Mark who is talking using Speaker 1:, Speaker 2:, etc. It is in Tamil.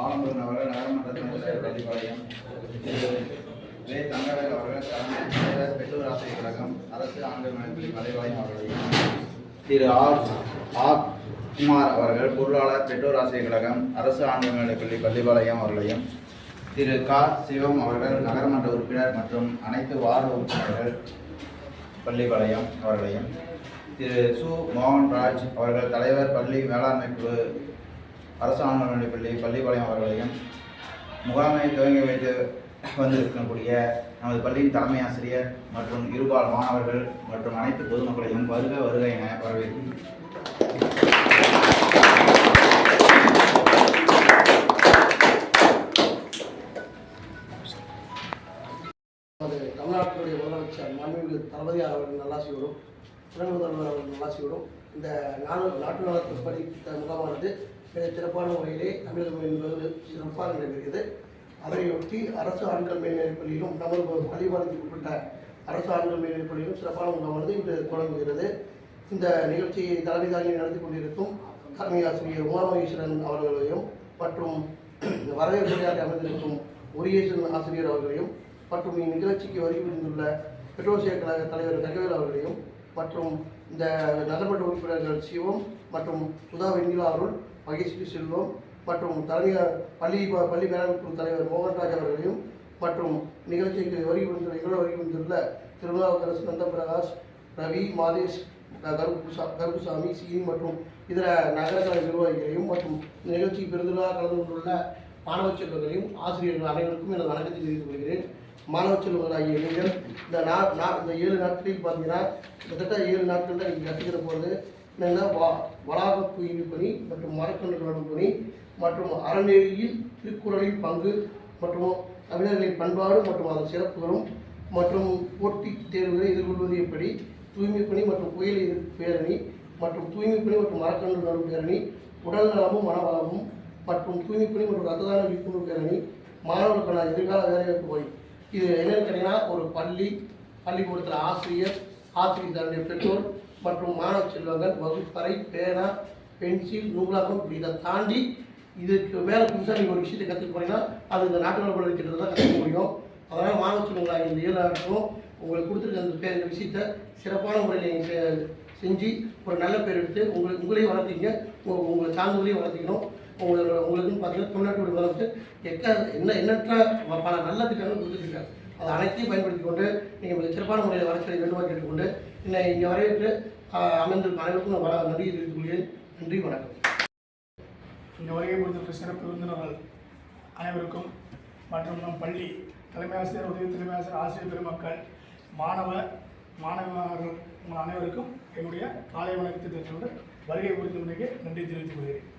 Speaker 1: ஆலம்பூர் அவர்கள் நகரமன்ற துணைத் தலைவர் வே. தங்கவேல் அவர்கள் தலைவர் பெற்றோர் ஆசிரியர் கழகம் அரசு ஆண்கள் மேல்நிலை மலைவாயம் அவர்களையும் ஆர். குமார் அவர்கள் பொருளாளர் பெற்றோர் ஆசிரியர் கழகம் அரசு ஆண்கள் மேல்நிலைப்பள்ளி பள்ளிப்பாளையம் அவர்களையும் சிவம் அவர்கள் நகரமன்ற உறுப்பினர் மற்றும் அனைத்து வார்டு உறுப்பினர்கள் பள்ளிப்பாளையம் அவர்களையும் சு. மோகன்ராஜ் அவர்கள் தலைவர் பள்ளி மேலாண்மை குழு அரசு ஆண்கள் மேல்நிலைப்பள்ளி பள்ளிப்பாளையம் அவர்களையும் முகாமை துவங்கி வைத்து வந்திருக்கக்கூடிய நமது பள்ளியின் தலைமை ஆசிரியர் மற்றும் இருபால் மாணவர்கள் மற்றும் அனைத்து பொதுமக்களையும் வருக என வரவேற்கிறேன்.
Speaker 2: தமிழ்நாட்டினுடைய முதலமைச்சர் மாண்புமிகு தளபதி அவர்கள் நல்லாசியோடும் துணை முதல்வர் அவர்கள் நல்லாசியோடும் இந்த நாட்டு நலத்திற்படி முகாமானது மிக சிறப்பான முறையிலே தமிழகம் என்பது சிறப்பாக நடைபெறுகிறது. அதையொட்டி அரசு ஆண்கள் மேல்நிலைப் பள்ளியிலும் நமது பள்ளிப்பாளையத்துக்கு உட்பட்ட அரசு ஆண்கள் மேல்நிலைப் பள்ளியிலும் சிறப்பான முகாமானது இன்று தொடங்குகிறது. இந்த நிகழ்ச்சியை தலைமை தாங்கி நடத்தி கொண்டிருக்கும் தலைமை ஆசிரியர் உமாமகேஸ்வரன் அவர்களையும் மற்றும் வரவேற்புரையாற்றி அமைந்திருக்கும் முருகேசன் ஆசிரியர் அவர்களையும் மற்றும் இந்நிகழ்ச்சிக்கு வருகை புரிந்துள்ள பெற்றோர் கழக தலைவர் தங்கவேல் அவர்களையும் மற்றும் இந்த நகர்மன்ற உறுப்பினர்கள் சிவம் மற்றும் சுதா வெண்ணிலா அருள் மகேஸ்வரி செல்வம் மற்றும் தலைமை பள்ளி மேலாண்மை குழு தலைவர் மோகன்ராஜ் அவர்களையும் மற்றும் நிகழ்ச்சிக்கு வருகை புரிந்துள்ள திருநாவுக்கரசு நந்தபிரகாஷ் ரவி மாதேஷ் கருப்புசாமி சீனி மற்றும் இதர நகரக்கலை நிர்வாகிகளையும் மற்றும் நிகழ்ச்சிக்கு பெருந்தலாக கலந்து கொண்டுள்ள மாணவ செல்வங்களையும் ஆசிரியர்கள் அனைவருக்கும் எனது வணக்கத்தை தெரிவித்துக் கொள்கிறேன். மாணவ செல்வங்களாகிய நீங்கள் இந்த 7 நாட்களில் பார்த்தீங்கன்னா கிட்டத்தட்ட 7 நாட்கள் தான் நீங்கள் கற்றுக்கிற போது என்னென்னா வளாக தூய்மை பணி மற்றும் மரக்கன்று நடும் பணி மற்றும் அறநெறியில் திருக்குறளின் பங்கு மற்றும் தமிழர்களின் பண்பாடு மற்றும் அதன் சிறப்புகளும் மற்றும் போட்டித் தேர்வுகளை எதிர்கொள்வது எப்படி, தூய்மை பணி மற்றும் புயல் எதிர்ப்பு பேரணி மற்றும் தூய்மை பணி மற்றும் மரக்கன்று நடும் பேரணி, உடல் நலமும் மனவளமும் மற்றும் தூய்மை பணி மற்றும் ரத்த தான விழிப்புணர்வு பேரணி, மாணவர்களுக்கான எதிர்கால வேலைவாய்ப்பு பணி. இது என்னென்னு கேட்டிங்கன்னா ஒரு பள்ளிக்கூடத்தில் ஆசிரியர் தன்னுடைய பெற்றோர் மற்றும் மாணவ செல்வங்கள் வகுப்பறை பேனா பென்சில் நூலகம் இப்படி இதை தாண்டி இதுக்கு மேலே புதுசாக நீங்கள் ஒரு விஷயத்தை கற்றுக்க போனீங்கன்னா அது இந்த நாட்டு நலப்பட திட்டத்தை தான் கற்றுக்க முடியும். அதனால் மாணவ செல்வங்களாக இந்த 7 நாட்களும் உங்களுக்கு கொடுத்துருக்க இந்த விஷயத்தை சிறப்பான முறையில் நீங்கள் செஞ்சு ஒரு நல்ல பேர் எடுத்து உங்களையும் வளர்த்திங்க, உங்களை சார்ந்தவர்களையும் வளர்த்திக்கணும். உங்களுக்குன்னு பார்த்தீங்கன்னா தமிழ்நாட்டுடைய முதலமைச்சர் எண்ணற்ற பல நல்ல திட்டங்கள் கொடுத்துருக்காங்க. அதை அனைத்தையும் பயன்படுத்தி கொண்டு நீங்கள் மிக சிறப்பான முறையில் வளர்ச்சியை வேண்டுமா கேட்டுக்கொண்டு இங்கே வரவேற்று அமைந்திருக்கும் அனைவருக்கும் நான் நன்றி தெரிவித்துக் கொள்கிறேன். நன்றி, வணக்கம்.
Speaker 3: இங்கே வருகை கொடுத்திருக்க சிறப்பு விருந்தினர்கள் அனைவருக்கும் மற்றும் நம் பள்ளி தலைமை ஆசிரியர், உதவி தலைமை ஆசிரியர், ஆசிரியர் பெருமக்கள், மாணவர்கள் உங்கள் அனைவருக்கும் என்னுடைய காலை வணக்கத்தை தெரிவித்துக் கொண்டு வருகை புரிந்தமைக்கு நன்றி தெரிவித்துக் கொள்கிறேன்.